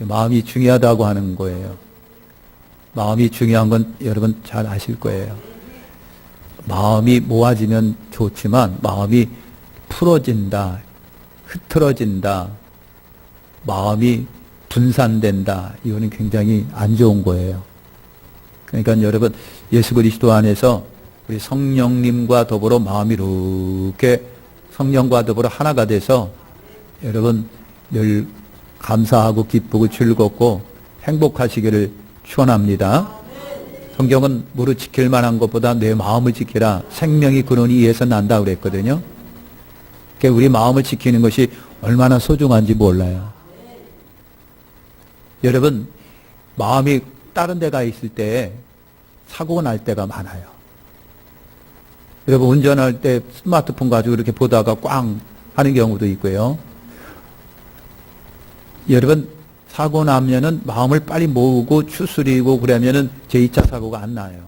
마음이 중요하다고 하는 거예요. 마음이 중요한 건 여러분 잘 아실 거예요. 마음이 모아지면 좋지만 마음이 풀어진다, 흐트러진다, 마음이 분산된다, 이거는 굉장히 안 좋은 거예요. 그러니까 여러분, 예수 그리스도 안에서 우리 성령님과 더불어 마음이 이렇게 성령과 더불어 하나가 돼서 여러분 늘 감사하고 기쁘고 즐겁고 행복하시기를 축원합니다. 성경은 무릇 지킬 만한 것보다 내 마음을 지키라. 생명이 근원이 이에서 난다 그랬거든요. 그러니까 우리 마음을 지키는 것이 얼마나 소중한지 몰라요. 여러분, 마음이 다른 데가 있을 때 사고가 날 때가 많아요. 여러분, 운전할 때 스마트폰 가지고 이렇게 보다가 꽝 하는 경우도 있고요. 여러분, 사고 나면은 마음을 빨리 모으고 추스리고 그러면은 제2차 사고가 안 나요.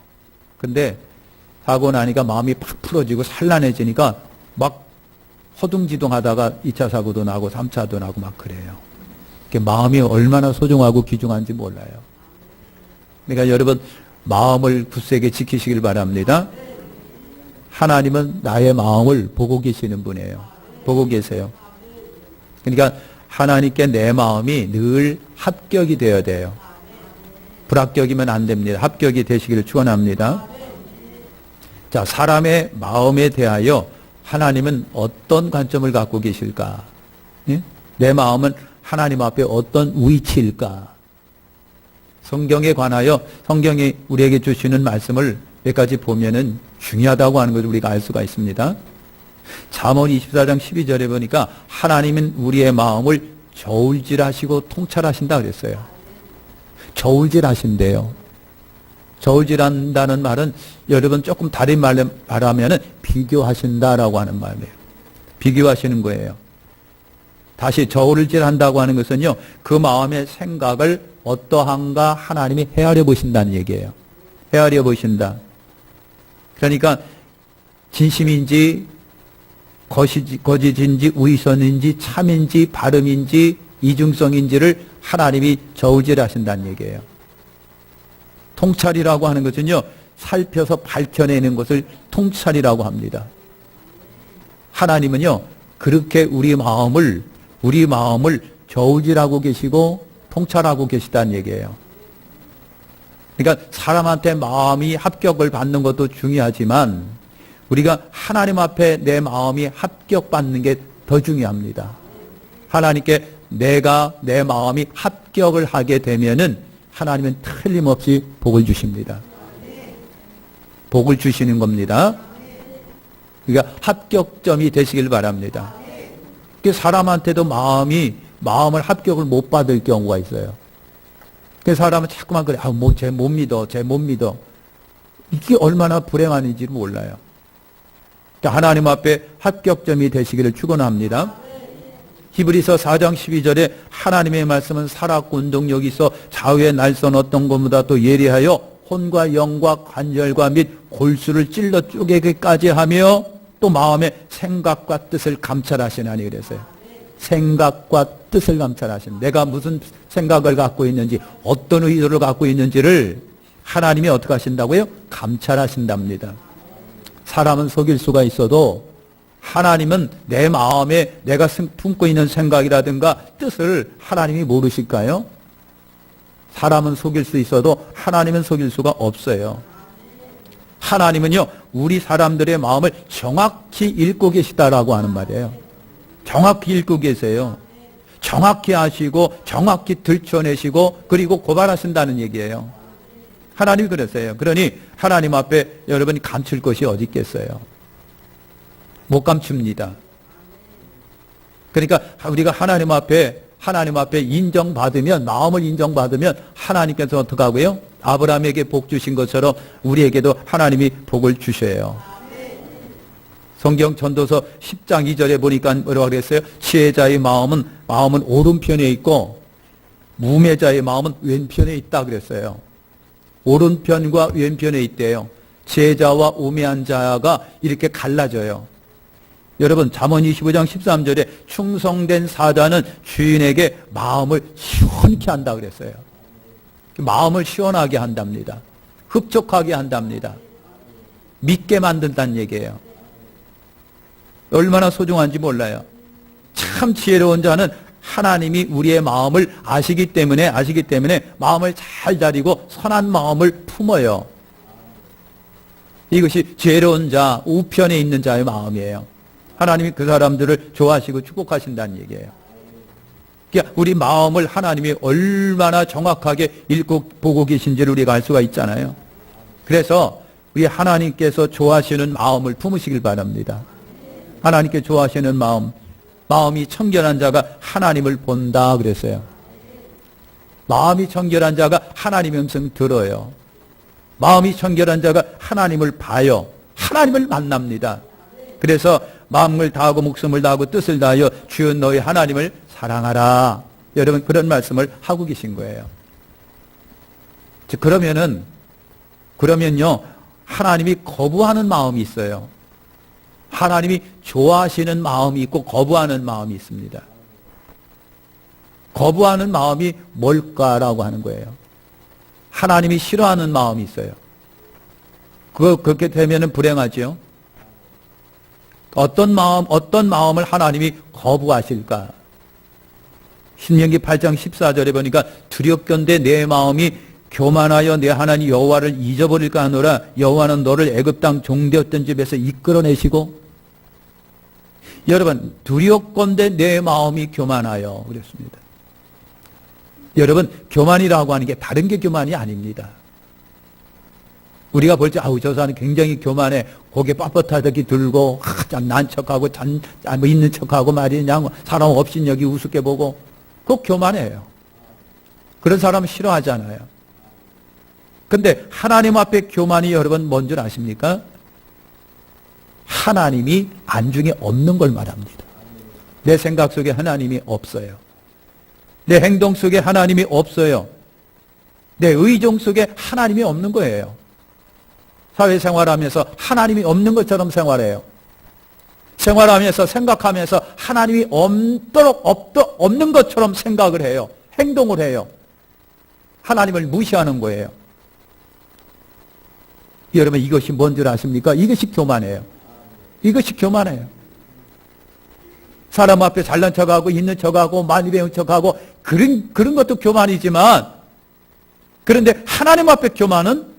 근데 사고 나니까 마음이 팍 풀어지고 산란해지니까 막 허둥지둥 하다가 2차 사고도 나고 3차도 나고 막 그래요. 마음이 얼마나 소중하고 귀중한지 몰라요. 그러니까 여러분, 마음을 굳세게 지키시길 바랍니다. 하나님은 나의 마음을 보고 계시는 분이에요. 보고 계세요. 그러니까 하나님께 내 마음이 늘 합격이 되어야 돼요. 불합격이면 안 됩니다. 합격이 되시기를 축원합니다. 자, 사람의 마음에 대하여 하나님은 어떤 관점을 갖고 계실까? 예? 내 마음은 하나님 앞에 어떤 위치일까? 성경에 관하여 성경이 우리에게 주시는 말씀을 몇 가지 보면은 중요하다고 하는 것을 우리가 알 수가 있습니다. 잠언 24장 12절에 보니까 하나님은 우리의 마음을 저울질하시고 통찰하신다 그랬어요. 저울질하신대요. 저울질한다는 말은 여러분 조금 다른 말로 말하면은 비교하신다라고 하는 말이에요. 비교하시는 거예요. 다시 저울질한다고 하는 것은요, 그 마음의 생각을 어떠한가 하나님이 헤아려 보신다는 얘기예요. 헤아려 보신다. 그러니까 진심인지 거짓인지 우의선인지 참인지 발음인지 이중성인지를 하나님이 저울질하신다는 얘기예요. 통찰이라고 하는 것은요, 살펴서 밝혀내는 것을 통찰이라고 합니다. 하나님은요, 그렇게 우리 마음을 저울질하고 계시고 통찰하고 계시다는 얘기예요. 그러니까 사람한테 마음이 합격을 받는 것도 중요하지만 우리가 하나님 앞에 내 마음이 합격받는 게 더 중요합니다. 하나님께 내 마음이 합격을 하게 되면은 하나님은 틀림없이 복을 주십니다. 복을 주시는 겁니다. 그러니까 합격점이 되시길 바랍니다. 사람한테도 마음을 합격을 못 받을 경우가 있어요. 그 사람은 자꾸만 그래. 쟤 못 믿어. 이게 얼마나 불행한 일인지 몰라요. 하나님 앞에 합격점이 되시기를 축원합니다. 히브리서 4장 12절에 하나님의 말씀은 살았고 운동력이 있어 좌우의 날선 어떤 것보다 또 예리하여 혼과 영과 관절과 및 골수를 찔러 쪼개기까지 하며 또 마음의 생각과 뜻을 감찰하시나니 그랬어요. 생각과 뜻을 감찰하시는, 내가 무슨 생각을 갖고 있는지 어떤 의도를 갖고 있는지를 하나님이 어떻게 하신다고요? 감찰하신답니다. 사람은 속일 수가 있어도 하나님은 내 마음에 내가 품고 있는 생각이라든가 뜻을 하나님이 모르실까요? 사람은 속일 수 있어도 하나님은 속일 수가 없어요. 하나님은요, 우리 사람들의 마음을 정확히 읽고 계시다라고 하는 말이에요. 정확히 읽고 계세요. 정확히 아시고 정확히 들춰내시고 그리고 고발하신다는 얘기예요. 하나님이 그랬어요. 그러니 하나님 앞에 여러분이 감출 것이 어디 있겠어요? 못 감춥니다. 그러니까 우리가 하나님 앞에 인정받으면, 마음을 인정받으면 하나님께서 어떻게 하고요? 아브라함에게 복 주신 것처럼 우리에게도 하나님이 복을 주셔요. 성경 전도서 10장 2절에 보니까 뭐라고 그랬어요? 지혜자의 마음은 오른편에 있고 무매자의 마음은 왼편에 있다 그랬어요. 오른편과 왼편에 있대요. 지혜자와 우매한 자가 이렇게 갈라져요. 여러분 잠언 25장 13절에 충성된 사자는 주인에게 마음을 시원케 한다 그랬어요. 마음을 시원하게 한답니다. 흡족하게 한답니다. 믿게 만든다는 얘기예요. 얼마나 소중한지 몰라요. 참 지혜로운 자는 하나님이 우리의 마음을 아시기 때문에 마음을 잘 다리고 선한 마음을 품어요. 이것이 지혜로운 자, 우편에 있는 자의 마음이에요. 하나님이 그 사람들을 좋아하시고 축복하신다는 얘기예요. 그러니까 우리 마음을 하나님이 얼마나 정확하게 읽고 보고 계신지를 우리가 알 수가 있잖아요. 그래서 우리 하나님께서 좋아하시는 마음을 품으시길 바랍니다. 하나님께 좋아하시는 마음이 청결한 자가 하나님을 본다 그랬어요. 마음이 청결한 자가 하나님의 음성 들어요. 마음이 청결한 자가 하나님을 봐요. 하나님을 만납니다. 그래서 마음을 다하고 목숨을 다하고 뜻을 다하여 주여 너희 하나님을 사랑하라. 여러분 그런 말씀을 하고 계신 거예요. 그러면요 하나님이 거부하는 마음이 있어요. 하나님이 좋아하시는 마음이 있고 거부하는 마음이 있습니다. 거부하는 마음이 뭘까라고 하는 거예요. 하나님이 싫어하는 마음이 있어요. 그렇게 되면 불행하죠. 어떤 마음을 하나님이 거부하실까? 신명기 8장 14절에 보니까 두렵건대 내 마음이 교만하여 내 하나님 여호와를 잊어버릴까 하노라. 여호와는 너를 애굽 땅 종되었던 집에서 이끌어내시고. 여러분 두렵건대 내 마음이 교만하여 그랬습니다. 여러분 교만이라고 하는 게 다른 게 교만이 아닙니다. 우리가 볼 때 저 사람은 굉장히 교만해. 고개 빳빳하게 들고 난 척하고 있는 척하고 말이냐 사람 없인 여기 우습게 보고 그거 교만해요. 그런 사람은 싫어하잖아요. 근데 하나님 앞에 교만이 여러분 뭔 줄 아십니까? 하나님이 안중에 없는 걸 말합니다. 내 생각 속에 하나님이 없어요. 내 행동 속에 하나님이 없어요. 내 의정 속에 하나님이 없는 거예요. 사회생활하면서 하나님이 없는 것처럼 생활해요. 생활하면서 생각하면서 하나님이 없는 것처럼 생각을 해요. 행동을 해요. 하나님을 무시하는 거예요. 여러분 이것이 뭔 줄 아십니까? 이것이 교만해요. 이것이 교만해요. 사람 앞에 잘난 척하고 있는 척하고 많이 배운 척하고 그런 것도 교만이지만 그런데 하나님 앞에 교만은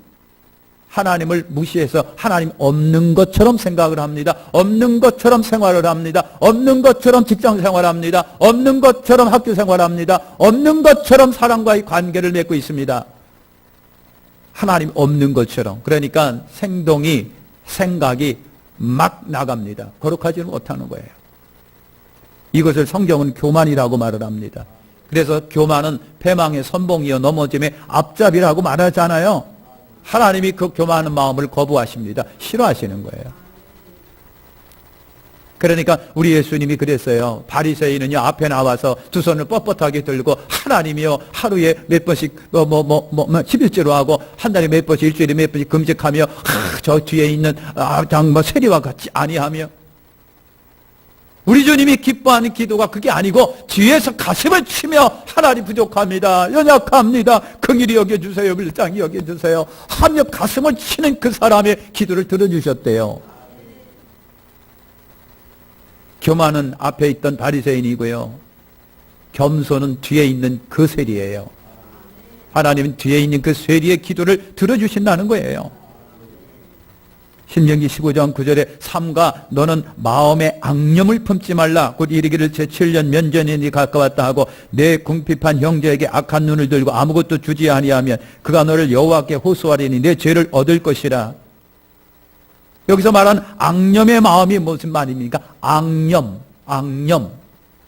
하나님을 무시해서 하나님 없는 것처럼 생각을 합니다. 없는 것처럼 생활을 합니다. 없는 것처럼 직장 생활합니다. 없는 것처럼 학교 생활합니다. 없는 것처럼 사람과의 관계를 맺고 있습니다. 하나님 없는 것처럼. 그러니까 생각이 막 나갑니다. 거룩하지는 못하는 거예요. 이것을 성경은 교만이라고 말을 합니다. 그래서 교만은 패망의 선봉이요 넘어짐의 앞잡이라고 말하잖아요. 하나님이 그 교만한 마음을 거부하십니다. 싫어하시는 거예요. 그러니까 우리 예수님이 그랬어요. 바리새인은요 앞에 나와서 두 손을 뻣뻣하게 들고 하나님이요 하루에 몇 번씩 11조로 하고 한 달에 몇 번씩 일주일에 몇 번씩 금식하며 저 뒤에 있는 세리와 같이 아니하며 우리 주님이 기뻐하는 기도가 그게 아니고 뒤에서 가슴을 치며 하나님 부족합니다. 연약합니다. 긍휼히 여겨주세요. 불쌍히 여겨주세요. 하며 가슴을 치는 그 사람의 기도를 들어주셨대요. 교만은 앞에 있던 바리새인이고요. 겸손은 뒤에 있는 그 세리예요. 하나님은 뒤에 있는 그 세리의 기도를 들어주신다는 거예요. 신명기 15장 9절에 삼가 너는 마음에 앙념을 품지 말라. 곧 이르기를 제7년 면전이 가까웠다 하고 내 궁핍한 형제에게 악한 눈을 들고 아무것도 주지 아니하면 그가 너를 여호와께 호소하리니 내 죄를 얻을 것이라. 여기서 말하는 앙념의 마음이 무슨 말입니까? 앙념.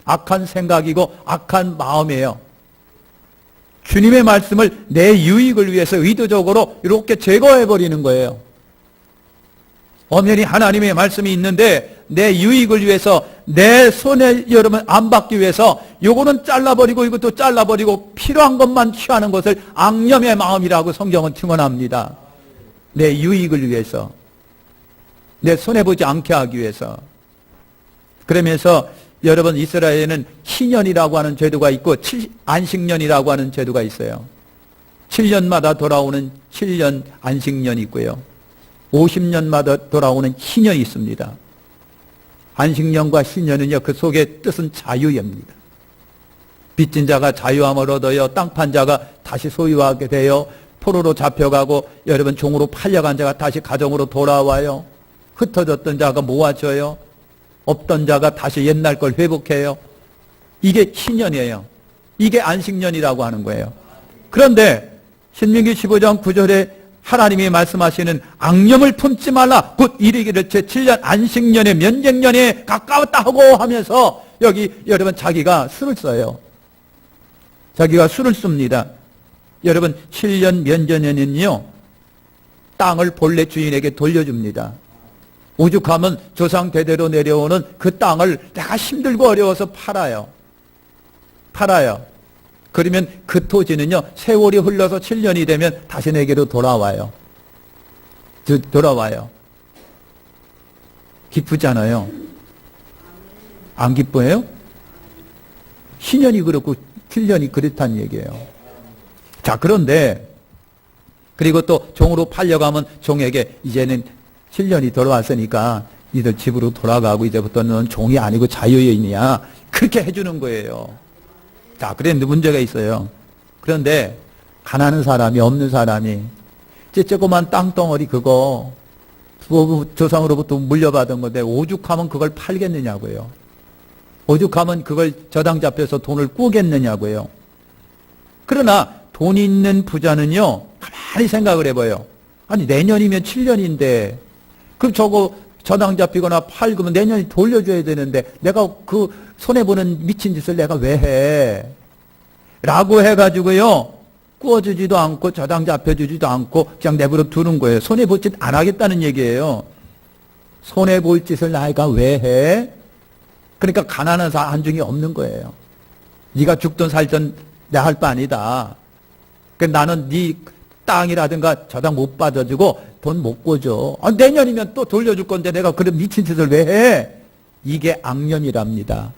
악한 생각이고 악한 마음이에요. 주님의 말씀을 내 유익을 위해서 의도적으로 이렇게 제거해버리는 거예요. 엄연히 하나님의 말씀이 있는데 내 유익을 위해서 내 손에 여러분 안 받기 위해서 요거는 잘라버리고 이것도 잘라버리고 필요한 것만 취하는 것을 앙념의 마음이라고 성경은 증언합니다. 내 유익을 위해서 내 손해보지 않게 하기 위해서 그러면서 여러분 이스라엘에는 희년이라고 하는 제도가 있고 안식년이라고 하는 제도가 있어요. 7년마다 돌아오는 7년 안식년이 있고요. 50년마다 돌아오는 희년이 있습니다. 안식년과 희년은요, 그 속의 뜻은 자유입니다. 빚진 자가 자유함을 얻어요. 땅 판 자가 다시 소유하게 돼요. 포로로 잡혀가고 여러분 종으로 팔려간 자가 다시 가정으로 돌아와요. 흩어졌던 자가 모아져요. 없던 자가 다시 옛날 걸 회복해요. 이게 희년이에요. 이게 안식년이라고 하는 거예요. 그런데 신명기 15장 9절에 하나님이 말씀하시는 앙념을 품지 말라 곧 이르기를 제7년 안식년의 면쟁년에 가까웠다 하고 하면서 여기 여러분 자기가 수를 써요. 자기가 수를 씁니다. 여러분 7년 면쟁년은요 땅을 본래 주인에게 돌려줍니다. 오죽하면 조상 대대로 내려오는 그 땅을 내가 힘들고 어려워서 팔아요. 그러면 그 토지는요 세월이 흘러서 7년이 되면 다시 내게로 돌아와요. 기쁘잖아요. 안 기뻐해요? 희년이 그렇고 7년이 그렇다는 얘기예요. 자, 그런데 그리고 또 종으로 팔려가면 종에게 이제는 7년이 돌아왔으니까 니들 집으로 돌아가고 이제부터는 종이 아니고 자유인이야. 그렇게 해주는 거예요. 자, 그런데 문제가 있어요. 그런데 가난한 사람이 없는 사람이 조그만 땅덩어리 그거 조상으로부터 물려받은 건데 오죽하면 그걸 팔겠느냐고요. 오죽하면 그걸 저당 잡혀서 돈을 꾸겠느냐고요. 그러나 돈 있는 부자는요 가만히 생각을 해봐요. 아니 내년이면 7년인데 그럼 저거 저당 잡히거나 팔고면 내년에 돌려줘야 되는데 내가 그 손해보는 미친 짓을 내가 왜 해? 라고 해가지고요 구워주지도 않고 저당 잡혀주지도 않고 그냥 내버려 두는 거예요. 손해볼 짓 안 하겠다는 얘기예요. 손해볼 짓을 내가 왜 해? 그러니까 가난한 한중이 없는 거예요. 네가 죽든 살든 내 할 바 아니다. 나는 네 땅이라든가 저당 못 받아주고 돈 못 꿔줘. 내년이면 또 돌려줄 건데 내가 그런 미친 짓을 왜 해? 이게 앙념이랍니다.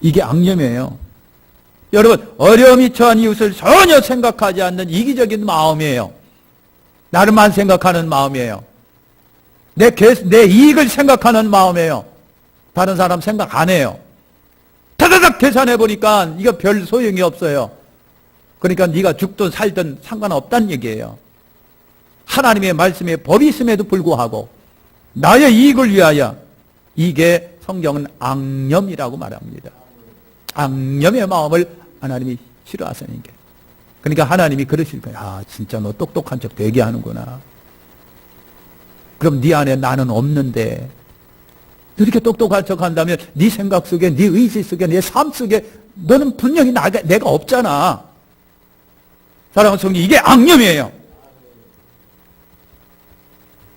이게 앙념이에요. 여러분 어려움이 처한 이웃을 전혀 생각하지 않는 이기적인 마음이에요. 나를만 생각하는 마음이에요. 내 이익을 생각하는 마음이에요. 다른 사람 생각 안 해요. 다다닥 계산해 보니까 이거 별 소용이 없어요. 그러니까 네가 죽든 살든 상관없다는 얘기예요. 하나님의 말씀에 법이 있음에도 불구하고 나의 이익을 위하여 이게 성경은 앙념이라고 말합니다. 앙념의 마음을 하나님이 싫어하시는 게. 그러니까 하나님이 그러실 거예요. 아 진짜 너 똑똑한 척 되게 하는구나. 그럼 네 안에 나는 없는데 이렇게 똑똑한 척 한다면 네 생각 속에 네 의지 속에 내 삶 속에 너는 분명히 내가 없잖아. 사랑하는 성도 이게 앙념이에요.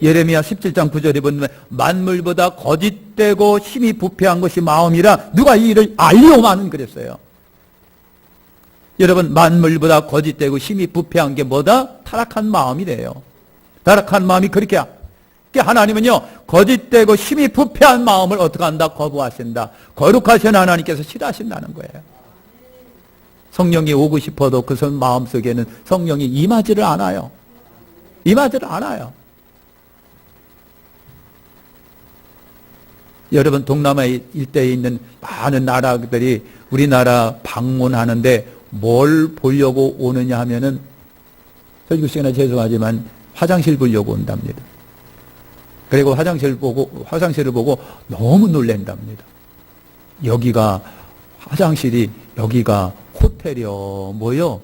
예레미야 17장 9절에 보면 만물보다 거짓되고 힘이 부패한 것이 마음이라 누가 이 일을 알리오마는 그랬어요. 여러분 만물보다 거짓되고 힘이 부패한 게 뭐다? 타락한 마음이래요. 타락한 마음이 그렇게 하나님은요 거짓되고 힘이 부패한 마음을 어떻게 한다? 거부하신다. 거룩하신 하나님께서 싫어하신다는 거예요. 성령이 오고 싶어도 그 마음속에는 성령이 임하지를 않아요. 여러분 동남아 일대에 있는 많은 나라들이 우리나라 방문하는데 뭘 보려고 오느냐 하면은 설교 시간에 죄송하지만 화장실 보려고 온답니다. 그리고 화장실을 보고 너무 놀란답니다. 여기가 화장실이 여기가 호텔이요 뭐요?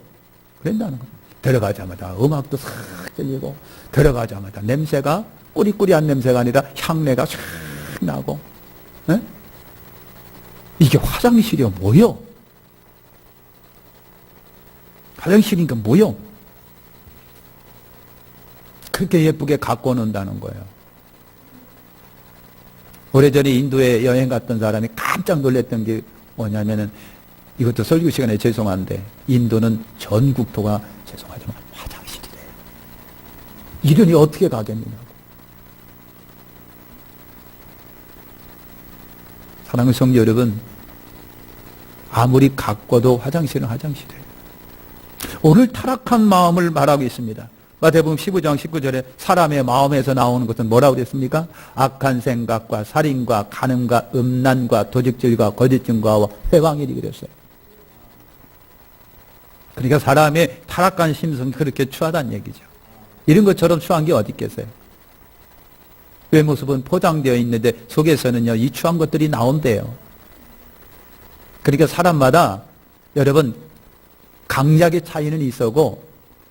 그런다는 거예요. 들어가자마자 음악도 싹 들리고 들어가자마자 냄새가 꾸리꾸리한 냄새가 아니라 향내가 싹 나고 에? 이게 화장실이요 뭐요? 화장실이니까 뭐요? 그렇게 예쁘게 갖고 논다는 거예요. 오래전에 인도에 여행 갔던 사람이 깜짝 놀랐던 게 뭐냐면은 이것도 설교 시간에 죄송한데 인도는 전 국토가 죄송하지만 화장실이래요. 이런이 어떻게 가겠느냐고. 사랑하는 성도 여러분, 아무리 가꿔도 화장실은 화장실이에요. 오늘 타락한 마음을 말하고 있습니다. 마태복음 15장 19절에 사람의 마음에서 나오는 것은 뭐라고 그랬습니까? 악한 생각과 살인과 간음과 음란과 도적질과 거짓 증거와 회방일이 그랬어요. 그러니까 사람의 타락한 심성이 그렇게 추하다는 얘기죠. 이런 것처럼 추한 게 어디 있겠어요? 외모습은 포장되어 있는데 속에서는요, 이 추한 것들이 나온대요. 그러니까 사람마다 여러분 강약의 차이는 있어도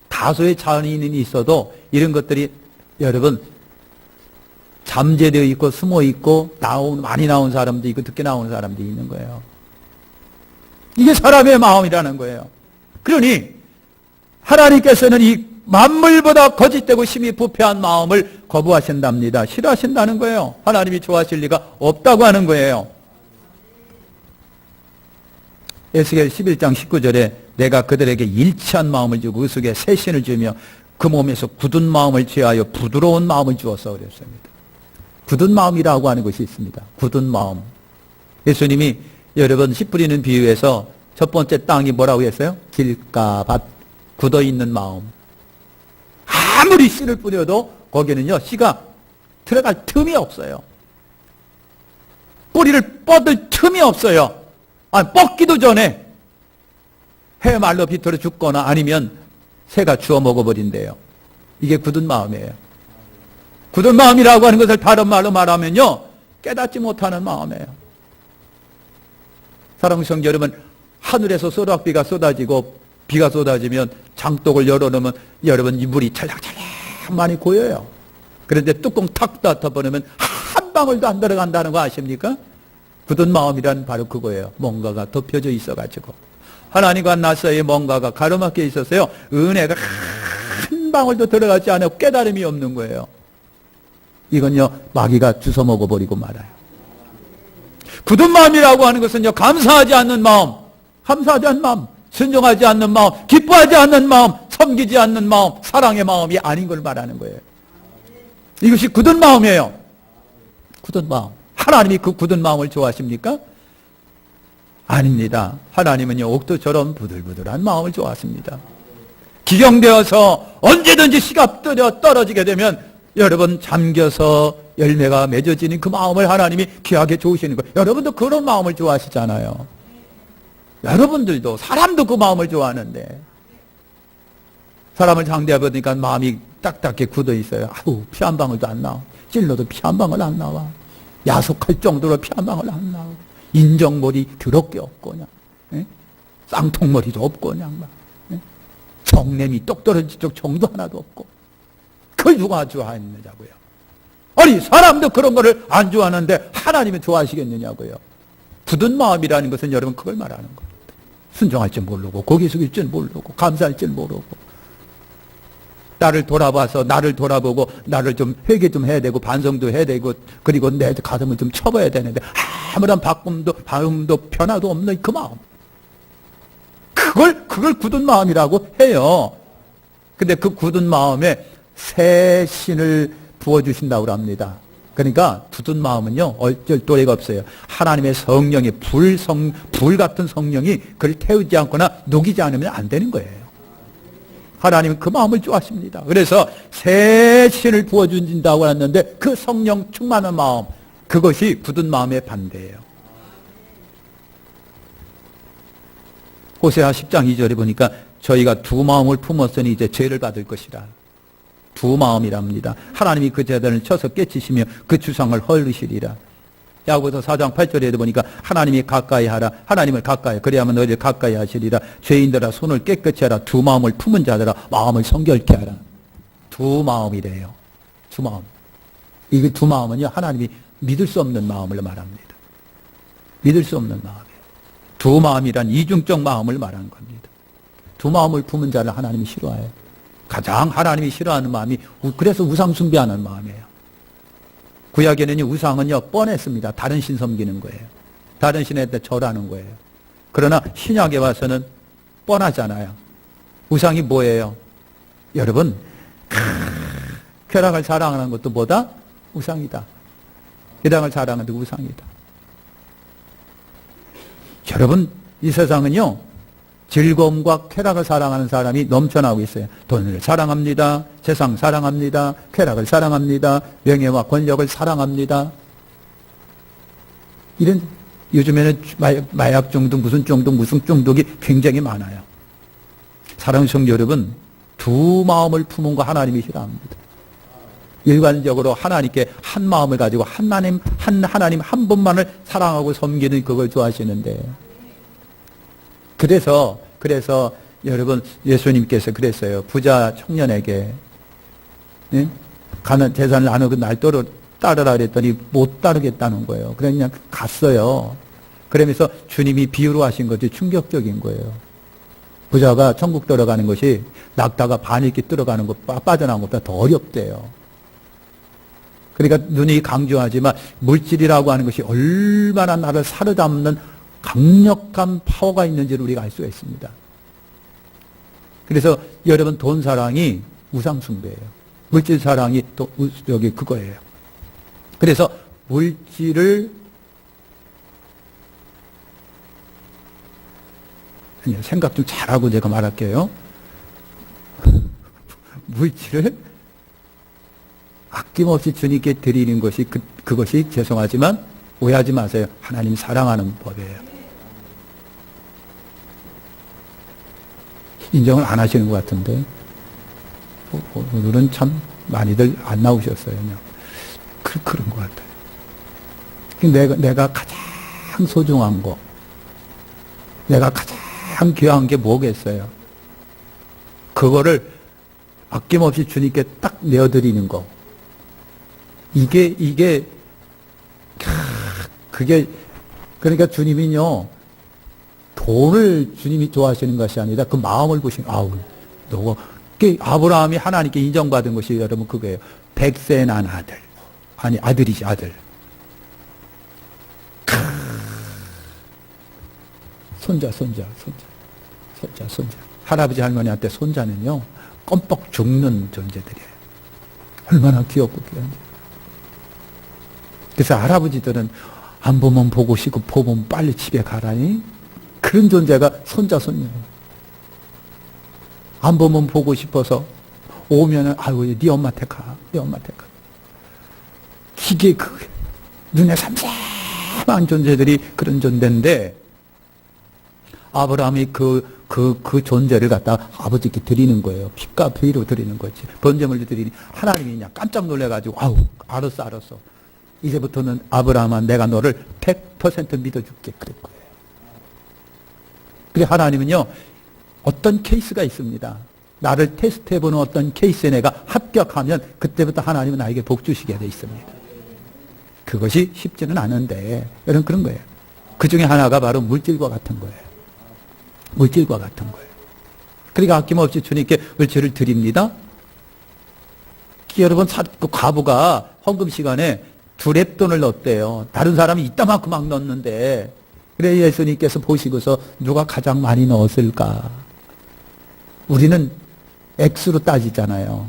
다소의 차이는 있어도 이런 것들이 여러분 잠재되어 있고 숨어 있고 많이 나온 사람도 있고 늦게 나오는 사람도 있는 거예요. 이게 사람의 마음이라는 거예요. 그러니 하나님께서는 이 만물보다 거짓되고 심히 부패한 마음을 거부하신답니다. 싫어하신다는 거예요. 하나님이 좋아하실 리가 없다고 하는 거예요. 에스겔 11장 19절에 내가 그들에게 일치한 마음을 주고 그 속에 새신을 주며 그 몸에서 굳은 마음을 취하여 부드러운 마음을 주었어 그랬습니다. 굳은 마음이라고 하는 것이 있습니다. 굳은 마음. 예수님이 여러분 씨 뿌리는 비유에서 첫 번째 땅이 뭐라고 했어요? 길가 밭, 굳어있는 마음. 아무리 씨를 뿌려도 거기는요 씨가 들어갈 틈이 없어요. 뿌리를 뻗을 틈이 없어요. 뻗기도 전에 해말로 비틀어 죽거나 아니면 새가 주워 먹어버린대요. 이게 굳은 마음이에요. 굳은 마음이라고 하는 것을 다른 말로 말하면요 깨닫지 못하는 마음이에요. 사랑하는 성도 여러분, 하늘에서 소낙비가 쏟아지고 비가 쏟아지면 장독을 열어놓으면 여러분 이 물이 찰랑찰랑 많이 고여요. 그런데 뚜껑 탁 닫아버리면 한 방울도 안 들어간다는 거 아십니까? 굳은 마음이란 바로 그거예요. 뭔가가 덮여져 있어가지고 하나님과 나 사이에 뭔가가 가로막혀 있었어요. 은혜가 한 방울도 들어가지 않고 깨달음이 없는 거예요. 이건요 마귀가 주워 먹어버리고 말아요. 굳은 마음이라고 하는 것은요 감사하지 않는 마음, 감사하지 않는 마음, 순종하지 않는 마음, 기뻐하지 않는 마음, 섬기지 않는 마음, 사랑의 마음이 아닌 걸 말하는 거예요. 이것이 굳은 마음이에요. 굳은 마음. 하나님이 그 굳은 마음을 좋아하십니까? 아닙니다. 하나님은요 옥토처럼 부들부들한 마음을 좋아하십니다. 기경되어서 언제든지 씨가 떨어지게 되면 여러분 잠겨서 열매가 맺어지는 그 마음을 하나님이 귀하게 좋으시는 거예요. 여러분도 그런 마음을 좋아하시잖아요. 여러분들도 사람도 그 마음을 좋아하는데 사람을 상대해보니까 마음이 딱딱하게 굳어 있어요. 아우 피 한 방울도 안 나와. 찔러도 피 한 방울 안 나와. 야속할 정도로 피 한 방울 안 나와. 인정머리 더럽게 없고 그냥 쌍통머리도 없고 그냥 막 정냄이 똑 떨어질 정도 하나도 없고 그걸 누가 좋아했느냐고요. 아니 사람도 그런 거를 안 좋아하는데 하나님은 좋아하시겠느냐고요. 굳은 마음이라는 것은 여러분 그걸 말하는 겁니다. 순종할 줄 모르고 고개 숙일 줄 모르고 감사할 줄 모르고 나를 돌아봐서 나를 돌아보고 나를 좀 회개 좀 해야 되고 반성도 해야 되고 그리고 내 가슴을 좀 쳐봐야 되는데 아무런 바꿈도 변화도 없는 그 마음, 그걸 굳은 마음이라고 해요. 근데 그 굳은 마음에 새 신을 부어주신다고 합니다. 그러니까 굳은 마음은요 어쩔 도리가 없어요. 하나님의 성령이 불 같은 성령이 그를 태우지 않거나 녹이지 않으면 안 되는 거예요. 하나님은 그 마음을 좋아하십니다. 그래서 새 신을 부어주신다고 했는데 그 성령 충만한 마음, 그것이 굳은 마음의 반대예요. 호세아 10장 2절에 보니까 저희가 두 마음을 품었으니 이제 죄를 받을 것이라. 두 마음이랍니다. 하나님이 그 재단을 쳐서 깨치시며 그 주상을 헐르시리라. 야고보서 4장 8절에도 보니까 하나님이 가까이 하라. 하나님을 가까이 그래야만 너희를 가까이 하시리라. 죄인들아 손을 깨끗이 하라. 두 마음을 품은 자들아 마음을 성결케 하라. 두 마음이래요. 두 마음. 이 두 마음은요 하나님이 믿을 수 없는 마음을 말합니다. 믿을 수 없는 마음이에요. 두 마음이란 이중적 마음을 말하는 겁니다. 두 마음을 품은 자를 하나님이 싫어해요. 가장 하나님이 싫어하는 마음이 그래서 우상 숭배하는 마음이에요. 구약에는 우상은요 뻔했습니다. 다른 신 섬기는 거예요. 다른 신한테 절하는 거예요. 그러나 신약에 와서는 뻔하잖아요. 우상이 뭐예요? 여러분 쾌락을 사랑하는 것도 뭐다? 우상이다. 쾌락을 사랑하는 것도 우상이다. 여러분, 이 세상은요, 즐거움과 쾌락을 사랑하는 사람이 넘쳐나고 있어요. 돈을 사랑합니다. 세상 사랑합니다. 쾌락을 사랑합니다. 명예와 권력을 사랑합니다. 이런, 요즘에는 마약 중독, 무슨 중독이 굉장히 많아요. 사랑하는 성도 여러분, 두 마음을 품은 거 하나님이 싫어합니다. 일관적으로 하나님께 한 마음을 가지고 하나님 한 분만을 사랑하고 섬기는 그걸 좋아하시는데, 그래서 여러분, 예수님께서 그랬어요. 부자 청년에게, 예? 가난 재산을 나누고 날 따르라 그랬더니 못 따르겠다는 거예요. 그냥 갔어요. 그러면서 주님이 비유로 하신 것이 충격적인 거예요. 부자가 천국 들어가는 것이 낙타가 반이렇게 들어가는 것, 빠져나온 것보다 더 어렵대요. 그러니까 눈이 강조하지만 물질이라고 하는 것이 얼마나 나를 사로잡는 강력한 파워가 있는지를 우리가 알 수가 있습니다. 그래서 여러분, 돈 사랑이 우상숭배예요. 물질 사랑이 또 여기 그거예요. 그래서 물질을 생각 좀 잘하고 제가 말할게요. 물질을 아낌없이 주님께 드리는 것이 그것이 죄송하지만 오해하지 마세요. 하나님 사랑하는 법이에요. 인정을 안 하시는 것 같은데 오늘은 참 많이들 안 나오셨어요. 그냥 그런 것 같아요. 내가 가장 소중한 거, 내가 가장 귀한 게 뭐겠어요? 그거를 아낌없이 주님께 딱 내어드리는 거. 그게, 그러니까 주님이요, 돈을 주님이 좋아하시는 것이 아니라 그 마음을 보시는, 아브라함이 하나님께 인정받은 것이 여러분 그거예요. 100세 난 아들. 아니, 아들이지, 아들. 손자. 할아버지 할머니한테 손자는요, 껌뻑 죽는 존재들이에요. 얼마나 귀엽고 귀한지. 그래서 할아버지들은 안 보면 보고 싶고 보면 빨리 집에 가라니. 그런 존재가 손자, 손녀예요. 안 보면 보고 싶어서 오면은, 아유, 네 엄마한테 가. 이게 눈에 삼삼한 존재들이 그런 존재인데, 아브라함이 그 존재를 갖다가 아버지께 드리는 거예요. 핏과 피로 드리는 거지. 번제물로 드리니 하나님이 그냥 깜짝 놀래가지고, 알았어. 이제부터는 아브라함아, 내가 너를 100% 믿어줄게. 그럴 거예요. 그래, 하나님은요, 어떤 케이스가 있습니다. 나를 테스트해보는 어떤 케이스에 내가 합격하면 그때부터 하나님은 나에게 복 주시게 돼 있습니다. 그것이 쉽지는 않은데, 여러분 그런 거예요. 그 중에 하나가 바로 물질과 같은 거예요. 그러니까 아낌없이 주님께 물질을 드립니다. 여러분, 그 과부가 헌금 시간에 2랩돈을 넣었대요. 다른 사람이 이따만큼 막 넣었는데, 그래 예수님께서 보시고서 누가 가장 많이 넣었을까? 우리는 액수로 따지잖아요.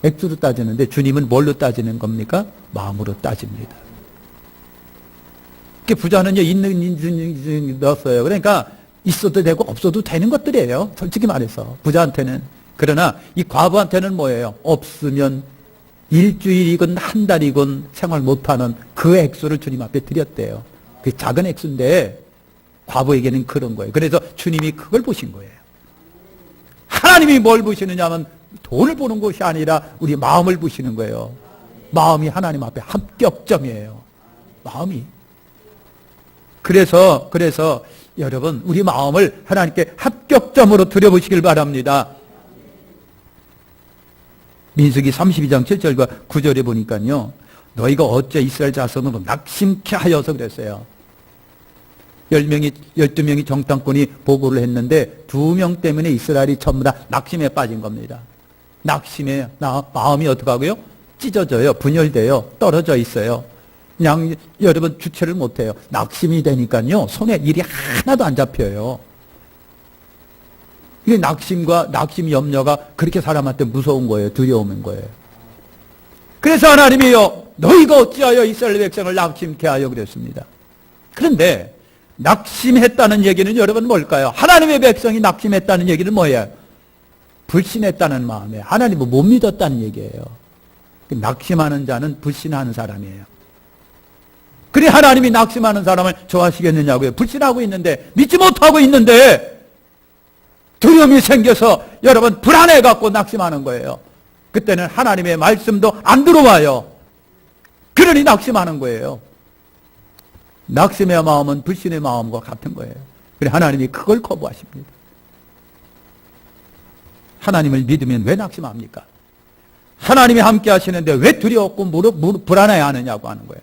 액수로 따지는데 주님은 뭘로 따지는 겁니까? 마음으로 따집니다. 부자는요, 있는 넣었어요. 그러니까 있어도 되고 없어도 되는 것들이에요. 솔직히 말해서 부자한테는. 그러나 이 과부한테는 뭐예요? 없으면 일주일이건 한 달이건 생활 못하는 그 액수를 주님 앞에 드렸대요. 그 작은 액수인데 과부에게는 그런 거예요. 그래서 주님이 그걸 보신 거예요. 하나님이 뭘 보시느냐 하면 돈을 보는 것이 아니라 우리 마음을 보시는 거예요. 마음이 하나님 앞에 합격점이에요. 마음이. 그래서 여러분, 우리 마음을 하나님께 합격점으로 드려보시길 바랍니다. 민수기 32장 7절과 9절에 보니까요, 너희가 어째 이스라엘 자손으로 낙심케 하여서 그랬어요. 12명이 정탐꾼이 보고를 했는데 2명 때문에 이스라엘이 전부 다 낙심에 빠진 겁니다. 낙심에 마음이 어떡하고요? 찢어져요. 분열돼요. 떨어져 있어요. 그냥 여러분 주체를 못해요. 낙심이 되니까요, 손에 일이 하나도 안 잡혀요. 이게 낙심 염려가 그렇게 사람한테 무서운 거예요. 두려움인 거예요. 그래서 하나님이요, 너희가 어찌하여 이스라엘 백성을 낙심케 하여 그랬습니다. 그런데 낙심했다는 얘기는 여러분 뭘까요? 하나님의 백성이 낙심했다는 얘기는 뭐예요? 불신했다는 마음에 하나님을 못 믿었다는 얘기예요. 낙심하는 자는 불신하는 사람이에요. 그래 하나님이 낙심하는 사람을 좋아하시겠느냐고요. 불신하고 있는데, 믿지 못하고 있는데 두려움이 생겨서 여러분 불안해 갖고 낙심하는 거예요. 그때는 하나님의 말씀도 안 들어와요. 그러니 낙심하는 거예요. 낙심의 마음은 불신의 마음과 같은 거예요. 그래 하나님이 그걸 거부하십니다. 하나님을 믿으면 왜 낙심합니까? 하나님이 함께 하시는데 왜 두려웠고 불안해 하느냐고 하는 거예요.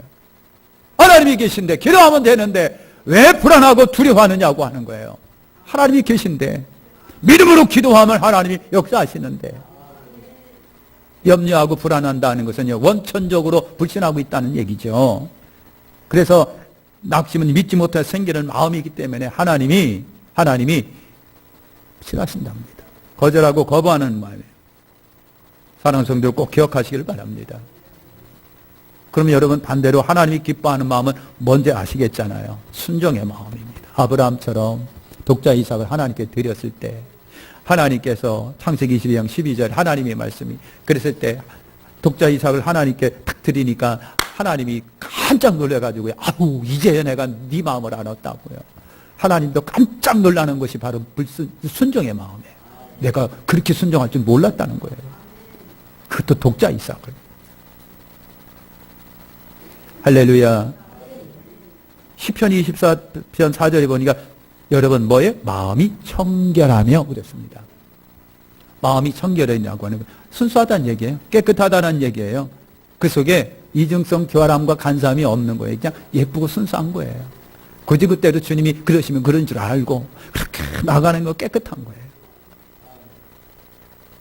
하나님이 계신데 기도하면 되는데 왜 불안하고 두려워하느냐고 하는 거예요. 하나님이 계신데 믿음으로 기도하면 하나님이 역사하시는데, 염려하고 불안한다는 것은 원천적으로 불신하고 있다는 얘기죠. 그래서 낙심은 믿지 못해서 생기는 마음이기 때문에 하나님이 싫어하신답니다. 거절하고 거부하는 마음이에요. 사랑하는 성도들 꼭 기억하시길 바랍니다. 그러면 여러분 반대로 하나님이 기뻐하는 마음은 뭔지 아시겠잖아요. 순종의 마음입니다. 아브라함처럼 독자 이삭을 하나님께 드렸을 때 하나님께서 창세기 22장 12절 하나님의 말씀이 그랬을 때 독자 이삭을 하나님께 탁 드리니까 하나님이 깜짝 놀라가지고 아우 이제야 내가 네 마음을 알았다고요. 하나님도 깜짝 놀라는 것이 바로 순종의 마음이에요. 내가 그렇게 순종할 줄 몰랐다는 거예요. 그것도 독자 이삭을. 할렐루야. 시편 24편 4절에 보니까 여러분 뭐예요? 마음이 청결하며 그랬습니다. 마음이 청결하냐고 하는 거예요. 순수하다는 얘기예요. 깨끗하다는 얘기예요. 그 속에 이중성 교활함과 간사함이 없는 거예요. 그냥 예쁘고 순수한 거예요. 굳이 그때도 주님이 그러시면 그런 줄 알고 그렇게 나가는 거 깨끗한 거예요.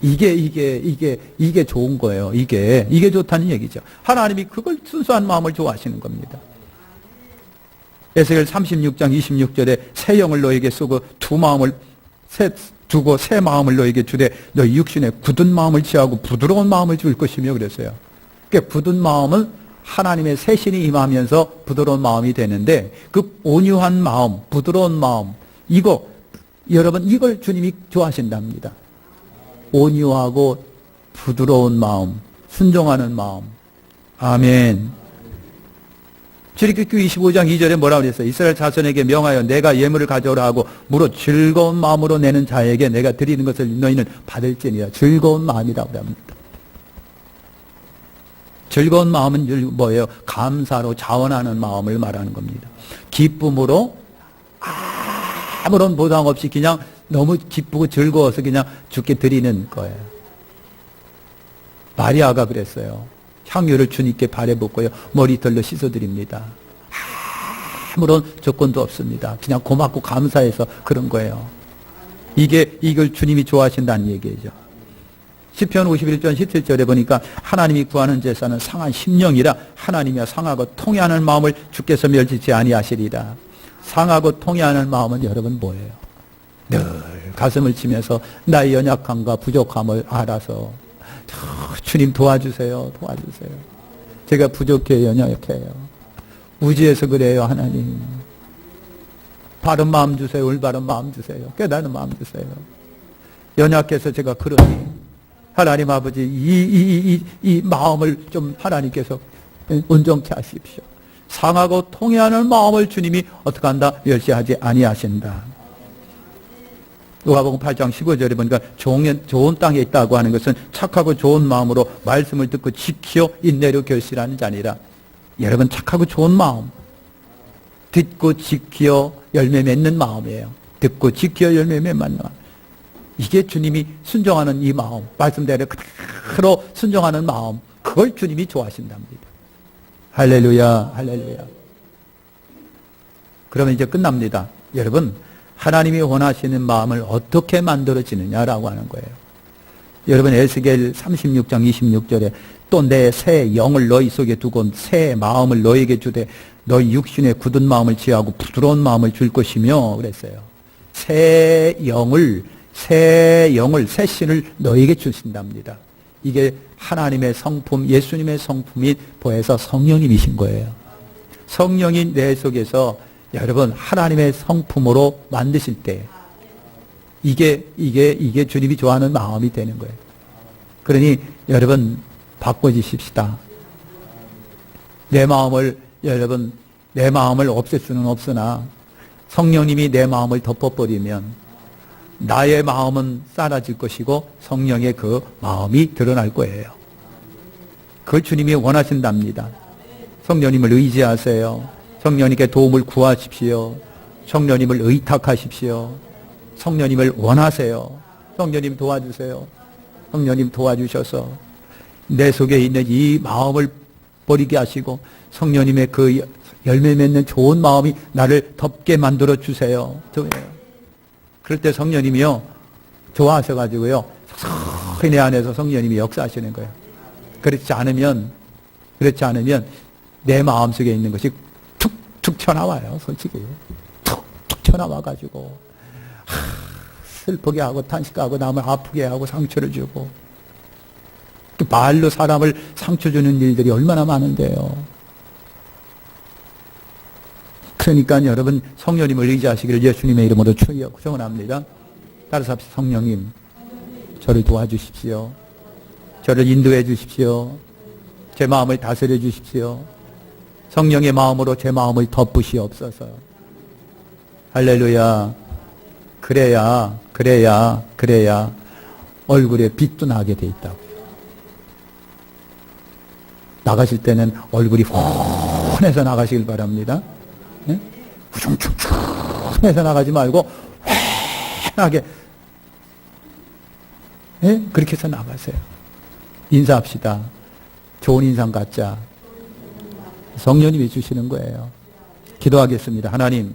이게 좋은 거예요. 이게 좋다는 얘기죠. 하나님이 그걸 순수한 마음을 좋아하시는 겁니다. 에스겔 36장 26절에 새 영을 너에게 쓰고 두고 새 마음을 너에게 주되 너희 육신에 굳은 마음을 취하고 부드러운 마음을 줄 것이며 그랬어요. 그러니까 굳은 마음은 하나님의 새 신이 임하면서 부드러운 마음이 되는데 그 온유한 마음, 부드러운 마음 여러분 이걸 주님이 좋아하신답니다. 온유하고 부드러운 마음, 순종하는 마음. 아멘. 출애굽기 25장 2절에 뭐라고 그랬어요? 이스라엘 자손에게 명하여 내가 예물을 가져오라 하고 무릇 즐거운 마음으로 내는 자에게 내가 드리는 것을 너희는 받을지니라. 즐거운 마음이라고 합니다. 즐거운 마음은 뭐예요? 감사로 자원하는 마음을 말하는 겁니다. 기쁨으로 아무런 보상 없이 그냥 너무 기쁘고 즐거워서 그냥 주께 드리는 거예요. 마리아가 그랬어요. 향유를 주님께 발에 붓고요. 머리털로 씻어드립니다. 아무런 조건도 없습니다. 그냥 고맙고 감사해서 그런 거예요. 이걸 주님이 좋아하신다는 얘기죠. 시편 51편 17절에 보니까 하나님이 구하는 제사는 상한 심령이라 하나님이여 상하고 통회하는 마음을 주께서 멸치지 아니하시리라. 상하고 통회하는 마음은 여러분 뭐예요? 늘 가슴을 치면서 나의 연약함과 부족함을 알아서 주님 도와주세요. 제가 부족해요. 연약해요. 우지에서 그래요. 하나님 바른 마음 주세요. 올바른 마음 주세요. 깨달은 마음 주세요. 연약해서 제가 그러니 하나님 아버지 이 마음을 좀 하나님께서 온전케 하십시오. 상하고 통회하는 마음을 주님이 어떻게 한다? 멸시하지 아니하신다. 누가복음 8장 15절에 보니까 좋은 땅에 있다고 하는 것은 착하고 좋은 마음으로 말씀을 듣고 지키어 인내로 결실하는 자니라. 여러분 착하고 좋은 마음, 듣고 지키어 열매 맺는 마음이에요. 듣고 지키어 열매 맺는 마음. 이게 주님이 순종하는 이 마음, 말씀대로 그대로 순종하는 마음, 그걸 주님이 좋아하신답니다. 할렐루야, 할렐루야. 그러면 이제 끝납니다. 여러분 하나님이 원하시는 마음을 어떻게 만들어지느냐라고 하는 거예요. 여러분 에스겔 36장 26절에 또 내 새 영을 너희 속에 두고 새 마음을 너희에게 주되 너희 육신에 굳은 마음을 취하고 부드러운 마음을 줄 것이며 그랬어요. 새 영을 새 신을 너희에게 주신답니다. 이게 하나님의 성품, 예수님의 성품이 보여서 성령님이신 거예요. 성령이 내 속에서 여러분 하나님의 성품으로 만드실 때 이게 주님이 좋아하는 마음이 되는 거예요. 그러니 여러분 바꿔주십시다. 내 마음을 없앨 수는 없으나 성령님이 내 마음을 덮어버리면 나의 마음은 사라질 것이고 성령의 그 마음이 드러날 거예요. 그걸 주님이 원하신답니다. 성령님을 의지하세요. 성령님께 도움을 구하십시오. 성령님을 의탁하십시오. 성령님을 원하세요. 성령님 도와주세요. 성령님 도와주셔서 내 속에 있는 이 마음을 버리게 하시고 성령님의 그 열매 맺는 좋은 마음이 나를 덮게 만들어 주세요. 그럴 때 성령님이요 좋아하셔가지고요 서서히 내 안에서 성령님이 역사하시는 거예요. 그렇지 않으면 내 마음속에 있는 것이 툭툭 튀어나와요. 솔직히 툭툭 튀어나와가지고 슬프게 하고 탄식하고 남을 아프게 하고 상처를 주고 그 말로 사람을 상처 주는 일들이 얼마나 많은데요. 그러니까 여러분 성령님을 의지하시기를 예수님의 이름으로 축원합니다. 따라서 합시다. 성령님 저를 도와주십시오. 저를 인도해 주십시오. 제 마음을 다스려 주십시오. 성령의 마음으로 제 마음을 덮으시옵소서. 할렐루야. 그래야 얼굴에 빛도 나게 돼 있다고요. 나가실 때는 얼굴이 훤해서 나가시길 바랍니다. 네? 후중충충해서 나가지 말고 환하게 네? 그렇게 해서 나가세요. 인사합시다. 좋은 인상 갖자. 성령님이 주시는 거예요. 기도하겠습니다. 하나님